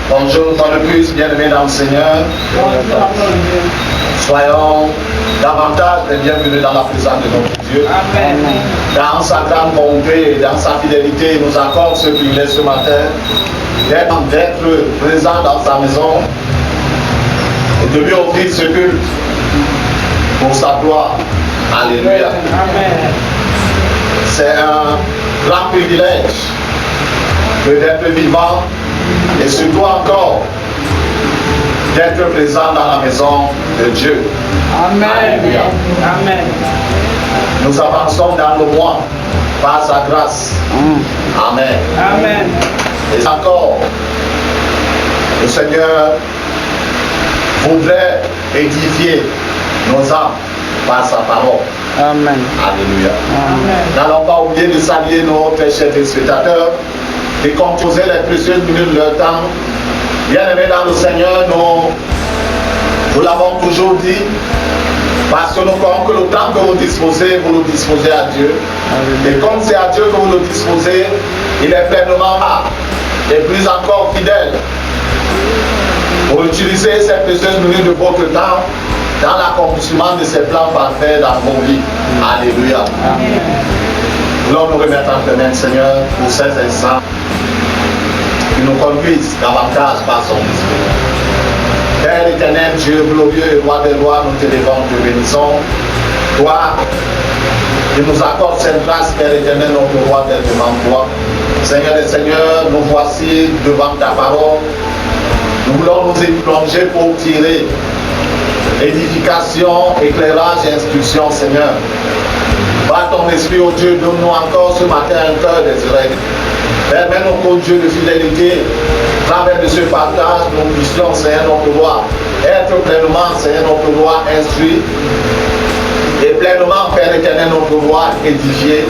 Bonjour, dans le plus, bien-aimés dans le Seigneur. Soyons davantage les bienvenus dans la présence de notre Dieu. Amen. Dans sa grande bonté et dans sa fidélité, il nous accorde ce privilège ce matin d'être présent dans sa maison et de lui offrir ce culte pour sa gloire. Alléluia. Amen. C'est un grand privilège d'être vivant et surtout encore d'être présent dans la maison de Dieu. Amen. Alléluia. Amen. Nous avançons dans le mois par sa grâce. Amen. Amen. Et encore, le Seigneur voudrait édifier nos âmes par sa parole. Amen. Alléluia. Amen. N'allons pas oublier de saluer nos très chers téléspectateurs et composer les précieuses minutes de leur temps. Bien-aimés dans le Seigneur, nous l'avons toujours dit, parce que nous croyons que le temps que vous disposez à Dieu. Et comme c'est à Dieu que vous le disposez, il est pleinement là et plus encore fidèle pour utiliser ces précieuses minutes de votre temps dans l'accomplissement de ses plans parfaits dans vos vies. Alléluia. Amen. Nous voulons nous remettre entre les mains, Seigneur, pour ces instants qui nous conduisent davantage par son esprit. Père éternel, Dieu glorieux et roi des rois, nous te levons, te bénissons. Toi, qui nous accordes cette grâce, Père éternel, notre roi, d'être devant toi. Seigneur et Seigneur, nous voici devant ta parole. Nous voulons nous y plonger pour tirer édification, éclairage et instruction, Seigneur. Par ton esprit, ô Dieu, donne-nous encore ce matin un cœur désiré. Permets-nous, ô Dieu de fidélité, à travers de ce partage, nous puissions, Seigneur notre roi, être pleinement, Seigneur notre roi, instruit et pleinement, Père éternel, notre roi, édifié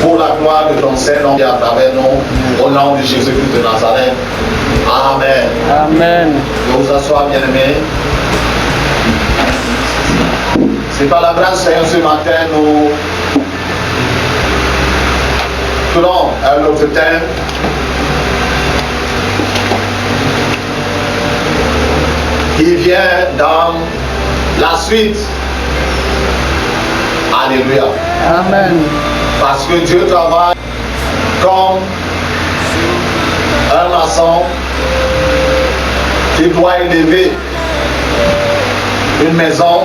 pour la gloire de ton Saint-Nom et à travers nous, au nom de Jésus-Christ de Nazareth. Amen. Amen. Je vous assois, bien-aimés. C'est par la grâce, Seigneur, ce matin, nous prenons un autre thème. Qui vient dans la suite. Alléluia. Amen. Parce que Dieu travaille comme un maçon qui doit élever une maison.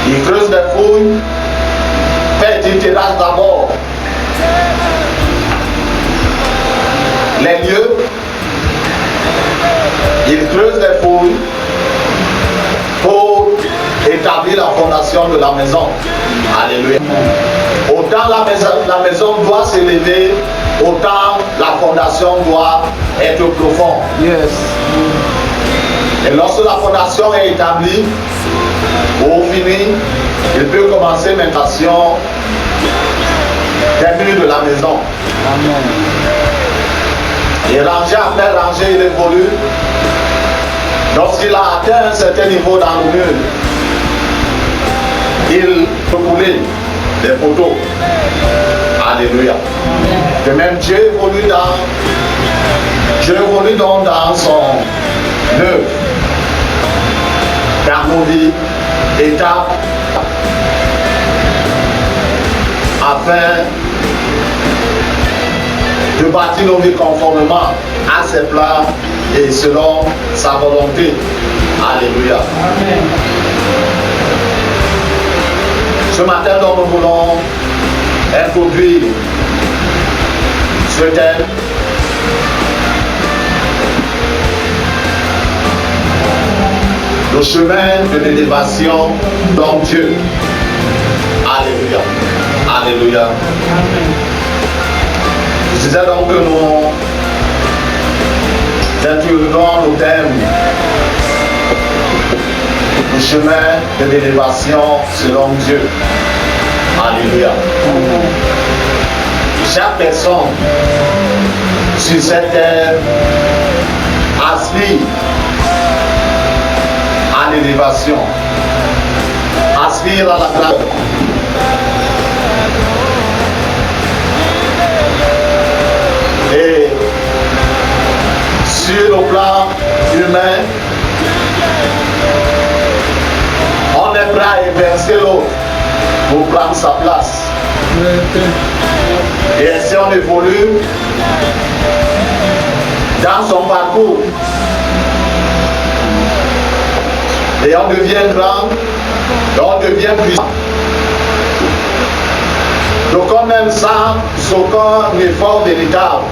Il creuse des fouilles, fait une terrasse d'abord. Les lieux, il creuse des fouilles pour établir la fondation de la maison. Alléluia. Autant la maison doit s'élever, autant la fondation doit être profonde. Yes. Et lorsque la fondation est établie, au fini, il peut commencer l'intention des murs de la maison. Amen. Et rangée après rangée, il évolue. Lorsqu'il a atteint un certain niveau dans le mur, il peut couler des poteaux. Alléluia. De même, Dieu évolue donc dans son œuvre, dans nos vies, étape, afin de bâtir nos vies conformément à ses plans et selon sa volonté. Alléluia. Amen. Ce matin, donc, nous voulons introduire ce thème. Le chemin de l'élévation dans Dieu. Alléluia. Alléluia. Amen. Je disais donc que nous introduirons le thème. Le chemin de l'élévation selon Dieu. Alléluia. Chaque personne sur cette terre aspire à l'élévation, aspire à la grâce. Et pour prendre sa place. Et ainsi on évolue dans son parcours. Et on devient grand, et on devient puissant. Donc on aime ça, c'est un effort véritable.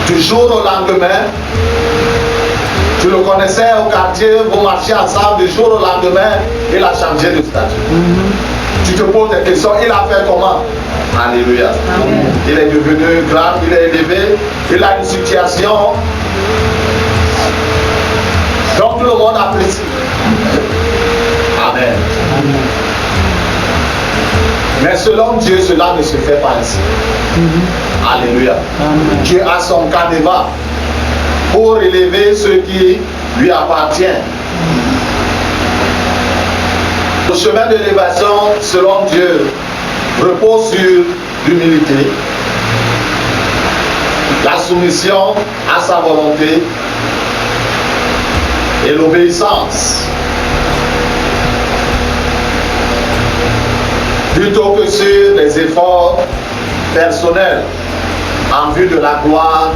Du jour au lendemain, tu le connaissais au quartier, vous marchiez ensemble, du jour au lendemain, il a changé de statut. Tu te poses des questions, il a fait comment? Alléluia. Amen. Il est devenu grand, il est élevé, il a une situation. Donc tout le monde apprécie. Amen. Mais selon Dieu, cela ne se fait pas ainsi. Alléluia. Amen. Dieu a son canevas pour élever ce qui lui appartient. Le chemin de l'élévation, selon Dieu, repose sur l'humilité, la soumission à sa volonté et l'obéissance, plutôt que sur les efforts personnels en vue de la gloire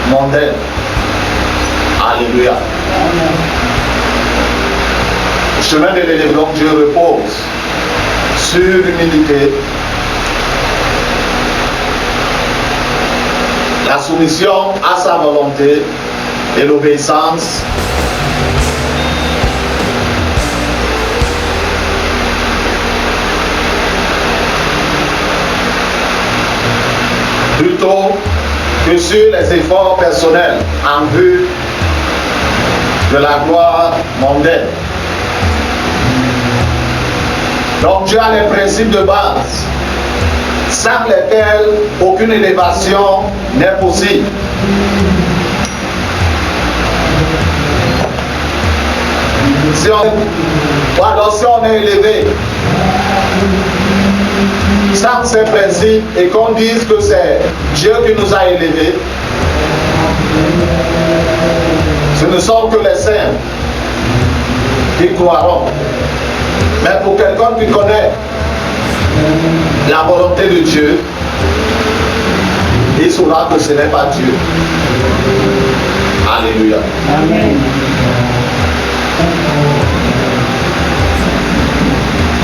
mondaine. Alléluia. Le chemin de l'élévation, Dieu repose sur l'humilité, la soumission à sa volonté et l'obéissance. Plutôt que sur les efforts personnels en vue de la gloire mondaine. Donc Dieu a les principes de base, sans lesquels aucune élévation n'est possible. Si on est élevé sans ces principes et qu'on dise que c'est Dieu qui nous a élevés, ce ne sont que les saints qui croiront. Mais pour quelqu'un qui connaît la volonté de Dieu, il saura que ce n'est pas Dieu. Alléluia. Amen.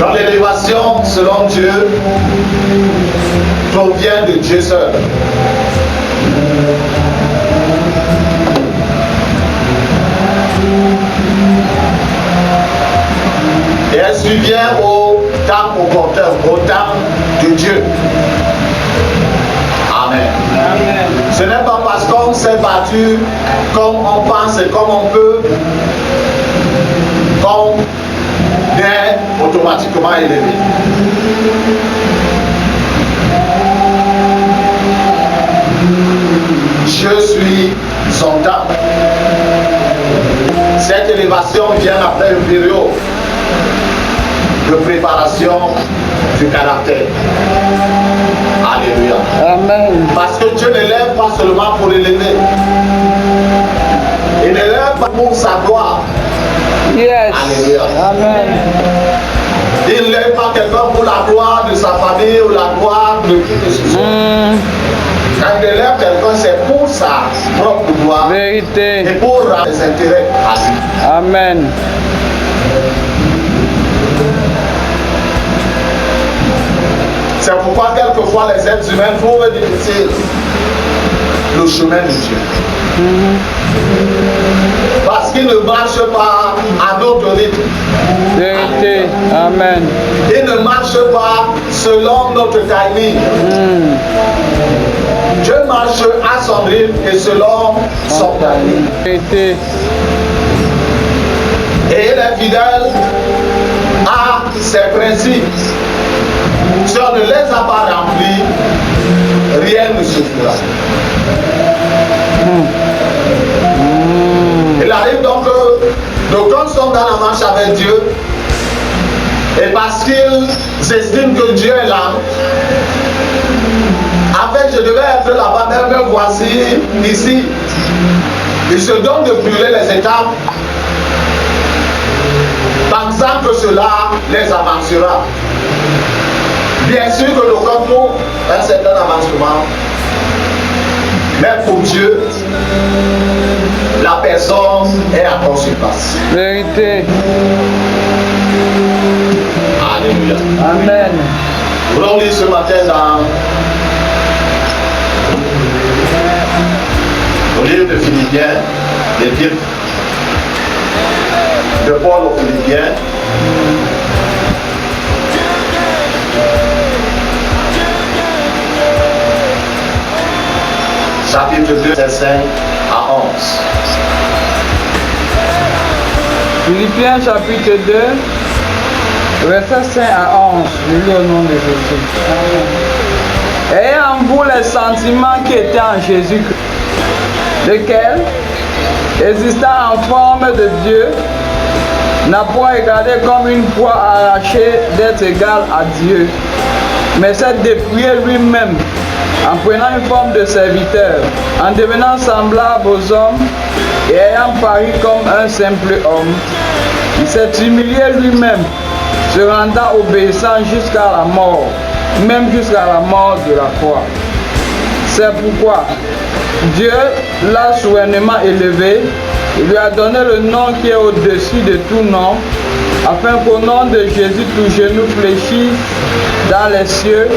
Donc l'élévation, selon Dieu, provient de Dieu seul. Et elle survient au temps opportun, au temps de Dieu. Amen. Amen. Ce n'est pas parce qu'on s'est battu comme on pense et comme on peut qu'on est automatiquement élevé. Je suis son temps. Cette élévation vient après une période de préparation du caractère. Alléluia. Amen. Parce que Dieu ne lève pas seulement pour l'élever. Il ne lève pas pour sa gloire. Yes. Alléluia. Amen. Il ne lève pas quelqu'un pour la gloire de sa famille ou la gloire de qui que ce soit. Quand il élève quelqu'un, c'est pour sa propre gloire. Vérité. Et pour les intérêts à lui. Amen. C'est pourquoi quelquefois les êtres humains trouvent difficile le chemin de Dieu. Parce qu'ils ne marchent pas à notre rythme. Vérité. Amen. Ils ne marchent pas selon notre timing. Dieu marche à son rythme et selon son timing. Vérité. Et il est fidèle à ses principes. Si on ne les a pas remplis, rien ne se fera. Il arrive donc que d'aucuns sont dans la marche avec Dieu et parce qu'ils estiment que Dieu est là, en fait je devais être là-bas, mais me voici ici. Ils se donnent de brûler les étapes pensant que cela les avancera. Bien sûr que le corps pour un certain avancement, mais pour Dieu, la personne est encore sur place. Vérité. Alléluia. Amen. Nous allons lire ce matin dans le livre de Philippiens, l'épître de Paul aux Philippiens. Chapitre 2, verset 5 à 11. Philippiens chapitre 2, verset 5 à 11. Je lis au nom de Jésus. Ayez en vous les sentiments qui étaient en Jésus-Christ, lequel, existant en forme de Dieu, n'a point regardé comme une proie arrachée d'être égal à Dieu, mais s'est dépouillé lui-même en prenant une forme de serviteur, en devenant semblable aux hommes et ayant paru comme un simple homme. Il s'est humilié lui-même, se rendant obéissant jusqu'à la mort, même jusqu'à la mort de la croix. C'est pourquoi Dieu l'a souverainement élevé. Il lui a donné le nom qui est au-dessus de tout nom, afin qu'au nom de Jésus, tout genou fléchisse dans les cieux,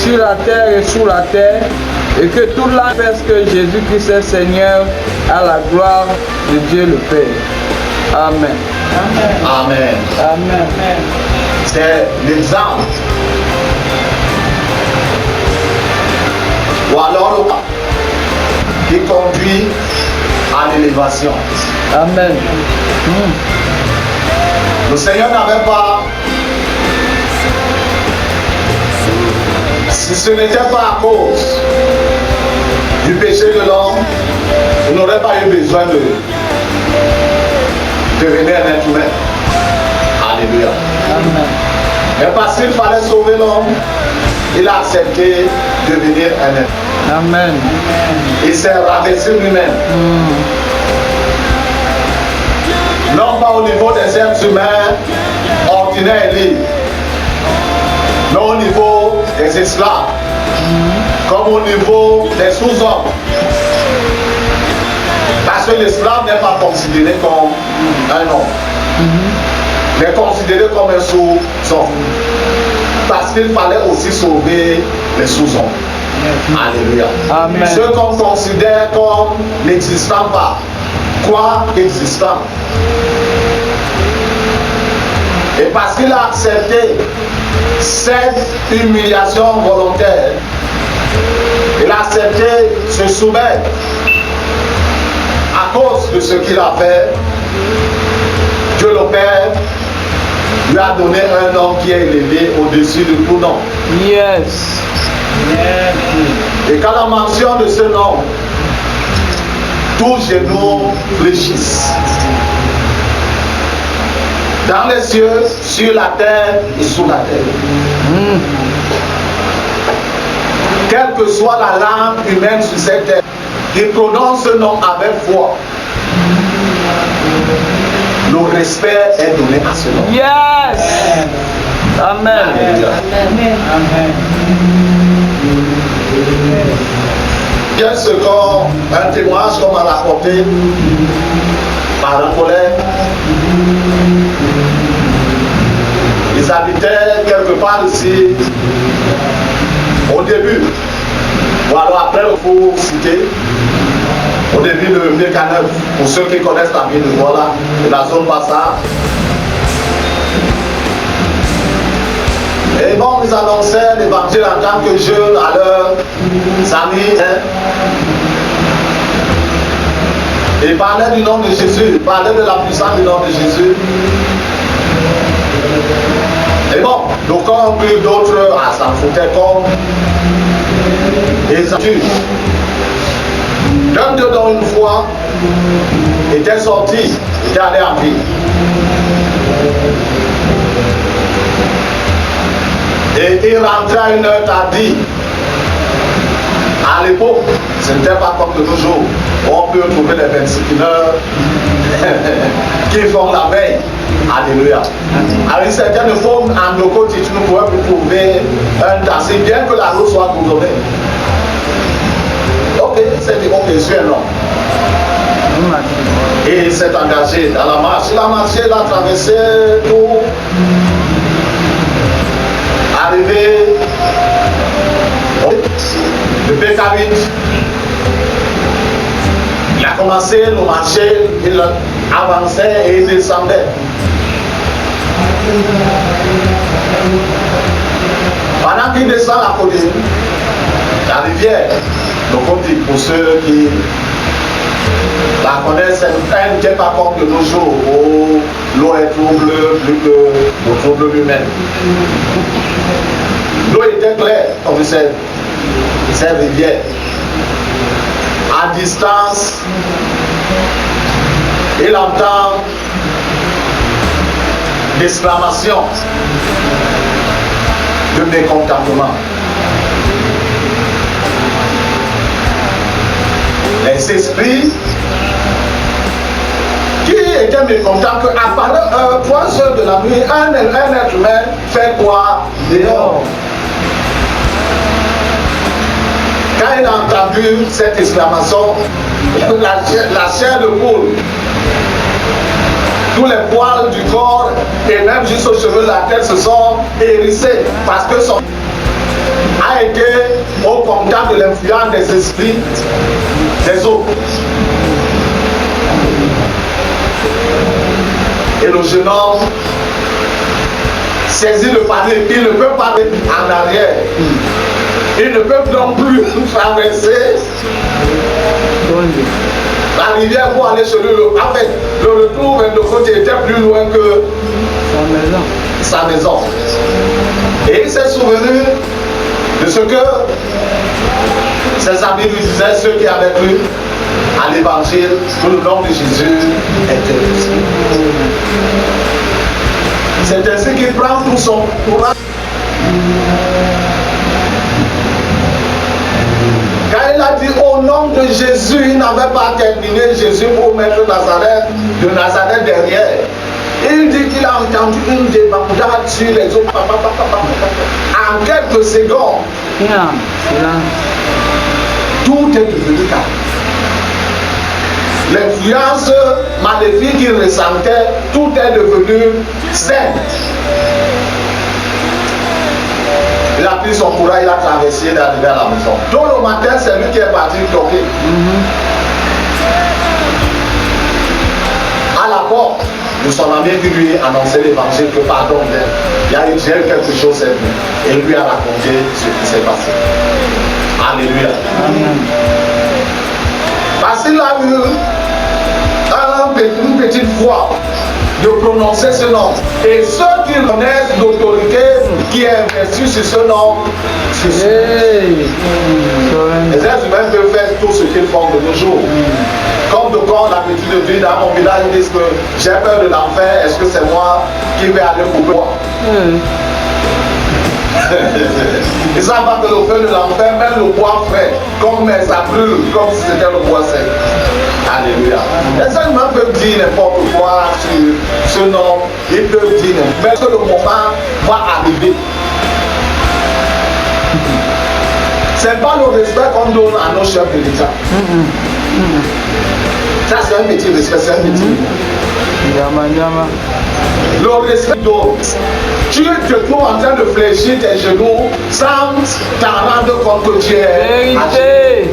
sur la terre et sous la terre, et que tout l'âme fasse que Jésus-Christ est Seigneur, à la gloire de Dieu le Père. Amen. Amen. Amen. C'est l'exemple. Ou alors le pas qui conduit à l'élévation. Amen. Le Seigneur n'avait pas, si ce n'était pas à cause du péché de l'homme, il n'aurait pas eu besoin de devenir un être humain. Alléluia. Amen. Mais parce qu'il fallait sauver l'homme, il a accepté de devenir un être. Amen. Il s'est rabaissé lui-même. Non pas au niveau des êtres humains ordinaires et libres, mais au niveau des esclaves, comme au niveau des sous-hommes. Parce que l'esclave n'est pas considéré comme un homme, mais considéré comme un sous-homme. Parce qu'il fallait aussi sauver les sous-hommes. Alléluia. Amen. Ceux qu'on considère comme n'existant pas, quoi existant. Et parce qu'il a accepté cette humiliation volontaire, il a accepté se soumettre à cause de ce qu'il a fait. Dieu le Père lui a donné un nom qui est élevé au-dessus de tout nom. Yes. Et quand la mention de ce nom, tous genoux fléchissent. Dans les cieux, sur la terre et sous la terre. Quelle que soit la langue humaine sur cette terre, qui prononce ce nom avec foi, le respect est donné à ce nom. Yes. Amen. Amen. Qu'est-ce qu'un témoignage qu'on m'a rapporté par un collègue? Ils habitaient quelque part ici au début, ou alors après, il faut citer, au début de Mécaneuf, pour ceux qui connaissent la ville de Voilà, de la zone Bassa. Et bon, ils annonçaient l'évangile en tant que jeunes à leurs amis. Ils parlaient du nom de Jésus, ils parlaient de la puissance du nom de Jésus. Et bon, donc on plus d'autres s'en foutaient comme des adultes. L'un d'eux, dans une fois, était sorti, était allé en ville. Et il rentrait à une heure tardive. À l'époque, Ce n'était pas comme de nos jours. On peut trouver les 26 heures qui font la veille. Alléluia. Avec certaines formes en nos côtés, tu ne pourrais plus trouver un taxi, bien que la route soit goudronnée. Ok, c'est dit, ok, je suis un homme. Et il s'est engagé dans la marche. Il a marché, il a traversé tout. Arrivé le Pécavite. Il a commencé le marché, il avançait et il descendait. Pendant qu'il descend à côté, la rivière, le côté pour ceux qui la connaissent, elle n'était pas comme de nos jours où l'eau est trouble plus que le trouble lui-même. L'eau était claire comme cette rivière. À distance, il entend l'exclamation de mécontentement. Les esprits qui étaient mécontents qu'à 3 heures de la nuit, un être humain fait quoi dehors? Quand il a entendu cette exclamation, la chair de poule, tous les poils du corps et même jusqu'aux cheveux de la tête se sont hérissés parce que son a été au contact de l'influence des esprits des eaux. Et le jeune homme saisit le panier, il ne peut pas aller en arrière. Il ne peut non plus traverser la rivière pour aller chez lui. En fait, le retour vers le côté était plus loin que sa maison. Et il s'est souvenu de ce que ses amis lui disaient, ceux qui avaient cru à l'évangile, que le nom de Jésus était possible. C'est ainsi qu'il prend tout son courage. Quand il a dit au nom de Jésus, il n'avait pas terminé Jésus pour mettre de Nazareth derrière. Il dit qu'il a entendu une débandade sur les autres. En quelques secondes, tout est devenu calme. L'influence maléfique qu'il ressentait, tout est devenu sain. Il a pris son courage, il a traversé, il est arrivé à la maison. Tôt le matin, c'est lui qui est parti toquer. À la porte de son ami qui lui annonçait l'évangile, que pardon, il y a eu quelque chose cette nuit. Et lui a raconté ce qui s'est passé. Alléluia. Parce qu'il a eu une petite foi de prononcer ce nom. Et ceux qui connaissent l'autorité qui est investie sur ce nom, les êtres humains peuvent faire tout ce qu'ils font de nos jours. Comme de quand l'habitude de dire dans mon village, ils disent que j'ai peur de l'enfer, est-ce que c'est moi qui vais aller couper moi? Ils savent pas que le feu de l'enfer, même le bois frais, comme ça brûle, comme si c'était le bois sec. Alléluia. Les humains peuvent dire n'importe quoi sur ce nom, ils peuvent dire n'importe quoi, mais que le moment va arriver. C'est pas le respect qu'on donne à nos chefs de l'État. Ça c'est un petit respect, c'est un petit. Le respect d'autres. Tu te trouves en train de fléchir tes genoux sans t'en rendre compte que tu es âgé.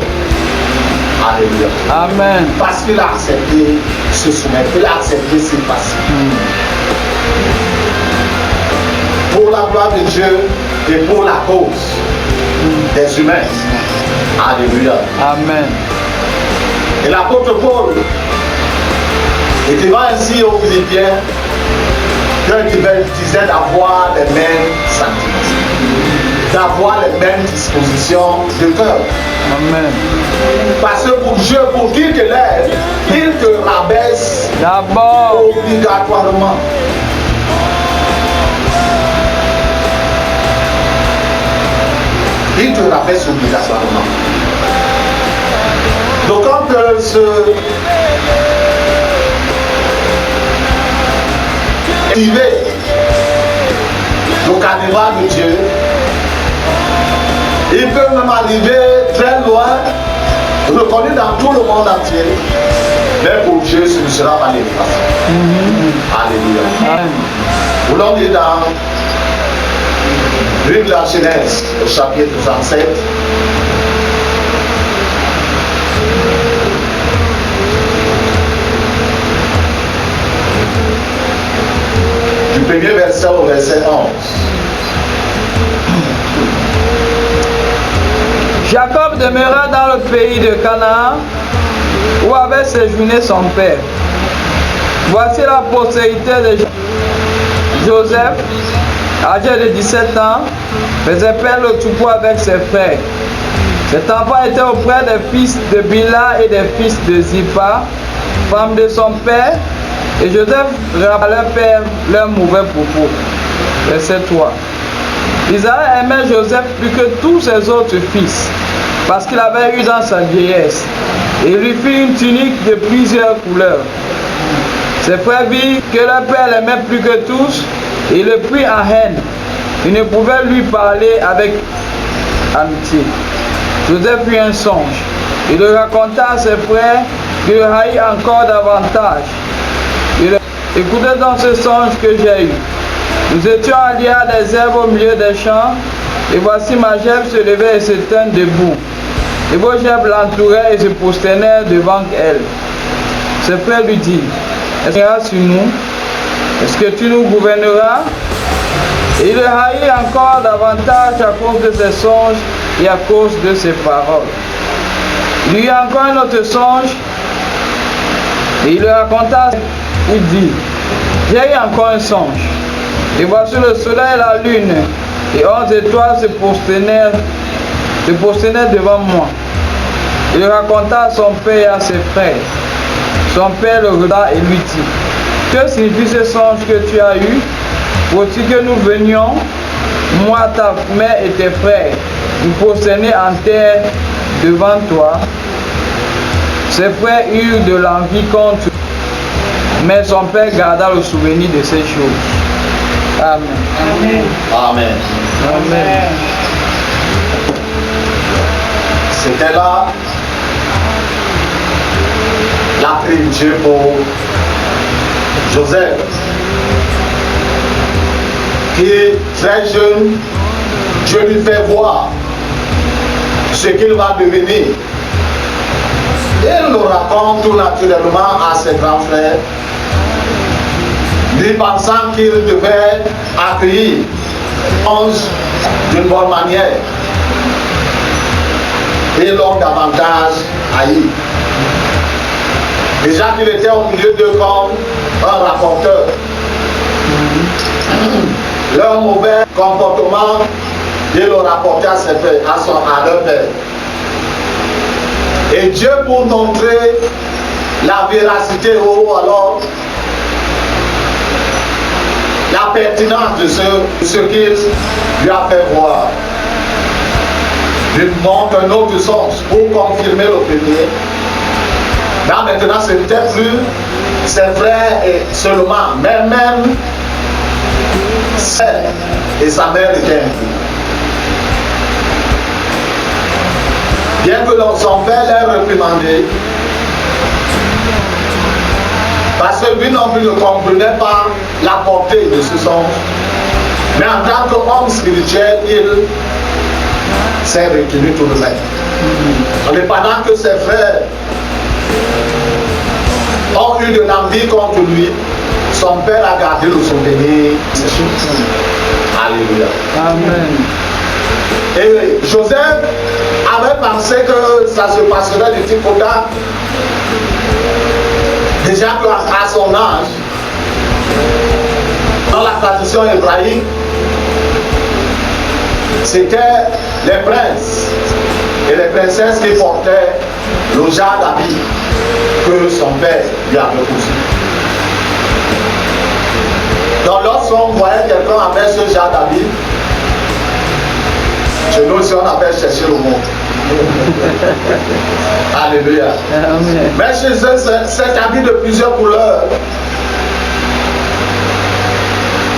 Alléluia. Amen. Parce qu'il a accepté ce soumettre, il a accepté ce passé. Pour la gloire de Dieu et pour la cause des humains. Alléluia. Amen. Et l'apôtre Paul écrivant ainsi aux Philippiens, qu'il disait d'avoir les mêmes sentiments, d'avoir les mêmes dispositions de cœur. Amen. Parce que pour Dieu, pour qu'il te lève, il te rabaisse d'abord obligatoirement. Il te rabaisse obligatoirement. peut se activer le carnaval de Dieu. Il peut même arriver très loin, reconnu dans tout le monde entier. Mais pour Dieu, ce ne sera pas l'efface. Alléluia. Voulons lire dans le livre de la Genèse, au chapitre 37. Du premier verset au verset 11. Jacob demeura dans le pays de Canaan, où avait séjourné son père. Voici la postérité de Joseph, âgé de 17 ans, faisait perdre le troupeau avec ses frères. Cet enfant était auprès des fils de Bila et des fils de Zippa, femme de son père, et Joseph rappelait leur père leur mauvais propos. Verset 3. Israël aimait Joseph plus que tous ses autres fils, parce qu'il avait eu dans sa vieillesse, et il lui fit une tunique de plusieurs couleurs. Ses frères virent que leur père l'aimait plus que tous, et le prit en haine. Ils ne pouvaient lui parler avec amitié. Joseph eut un songe. Il le raconta à ses frères, qui le haït encore davantage. Écoutez donc ce songe que j'ai eu. Nous étions alliés à des herbes au milieu des champs, et voici ma gerbes se levait et se tint debout. Les beaux gerbes l'entouraient et se prosternèrent devant elle. Ses frères lui dirent, est-ce que tu iras sur nous? Est-ce que tu nous gouverneras? Et il le haït encore davantage à cause de ses songes et à cause de ses paroles. Il y eut encore un autre songe, et il le raconta. Il dit, j'ai eu encore un songe. Et voici le soleil et la lune, et 11 étoiles se prosternaient devant moi. Il raconta à son père et à ses frères. Son père le regarda et lui dit, que signifie ce songe que tu as eu? Faut-il que nous venions, moi, ta mère et tes frères, nous prosterner en terre devant toi? Ses frères eurent de l'envie contre lui, mais son père garda le souvenir de ces choses. Amen. Amen. Amen. Amen. C'était là la prière de Dieu pour Joseph, qui très jeune, Dieu lui fait voir ce qu'il va devenir. Il le raconte tout naturellement à ses grands frères, lui pensant qu'il devait accueillir l'ange d'une bonne manière. Et l'ont davantage haï. Déjà qu'il était au milieu d'eux comme un rapporteur. Leur mauvais comportement, il le rapportait à leur père. Et Dieu, pour montrer la véracité ou alors la pertinence de ce qu'il lui a fait voir, lui montre un autre sens pour confirmer le premier. Là maintenant, ce n'était plus ses frères et seulement, mais même ses et sa mère étaient inclus. Bien que son père l'ait réprimandé, parce que lui non plus ne comprenait pas la portée de ce songe, mais en tant qu'homme spirituel, il s'est retenu tout de même. Et pendant que ses frères ont eu de l'envie contre lui, son père a gardé le souvenir. Alléluia. Amen. Et Joseph avait pensé que ça se passerait du type au temps. Déjà qu'à son âge, dans la tradition hébraïque, c'était les princes et les princesses qui portaient le genre d'habit que son père lui avait poussé. Donc lorsqu'on voyait quelqu'un avec ce genre d'habit, Chez nous, si on appelle chercher le mot. Alléluia. Amen. Mais chez eux, cet habit de plusieurs couleurs,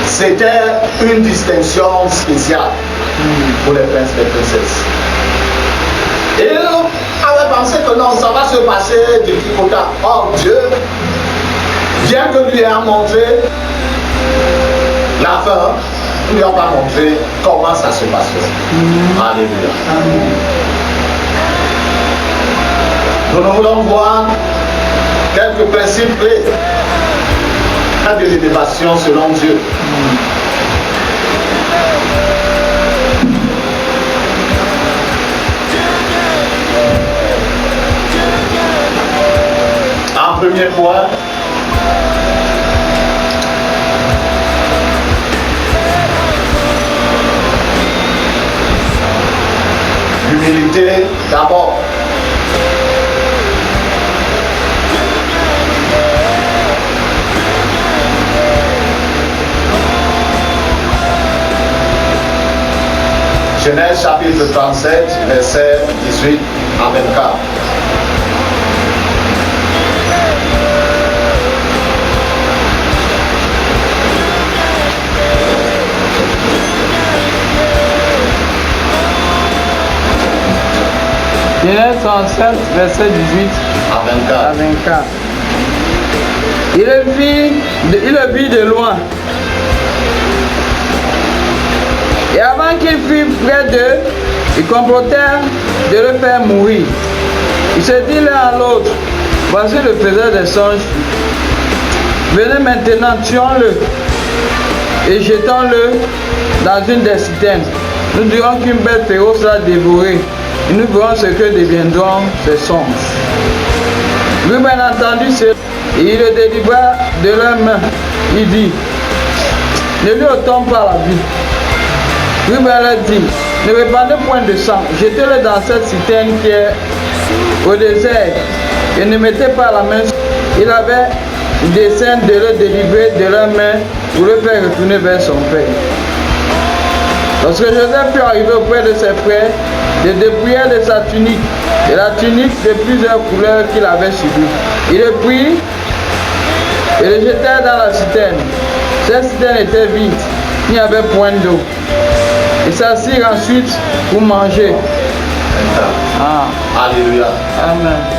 c'était une distinction spéciale pour les princes et les princesses. Et ils avaient pensé que non, ça va se passer du tricotage. Or, Dieu, bien que lui a montré la fin, il ne lui a pas montré comment ça se passait. Alléluia. Nous voulons voir quelques principes clés de l'élévation selon Dieu. En premier point, l'humilité d'abord. Genèse chapitre 37, verset 18 à 24. Genèse 37, verset 18 à 24. Il le vit de loin. Et avant qu'il fût près d'eux, ils complotèrent de le faire mourir. Ils se dirent l'un à l'autre, voici le faiseur des songes. Venez maintenant, tuons-le et jetons-le dans une des citernes. Nous dirons qu'une bête féroce l'a dévoré. Et nous verrons ce que deviendront ces songes. Lui, bien entendu, et il le délivra de leurs mains. Il dit, ne lui ôtons pas la vie. Lui, bien leur dit, ne répandez point de sang, jetez-le dans cette citerne qui est au désert, et ne mettez pas la main. Il avait dessein de le délivrer de leurs mains pour le faire retourner vers son père. Lorsque Joseph fut arrivé auprès de ses frères, ils le dépouillèrent de sa tunique, de la tunique de plusieurs couleurs qu'il avait sur lui. Il le prit et le jetèrent dans la citerne. Cette citerne était vide, il n'y avait point d'eau. Ils s'assirent ensuite pour manger. Alléluia. Amen.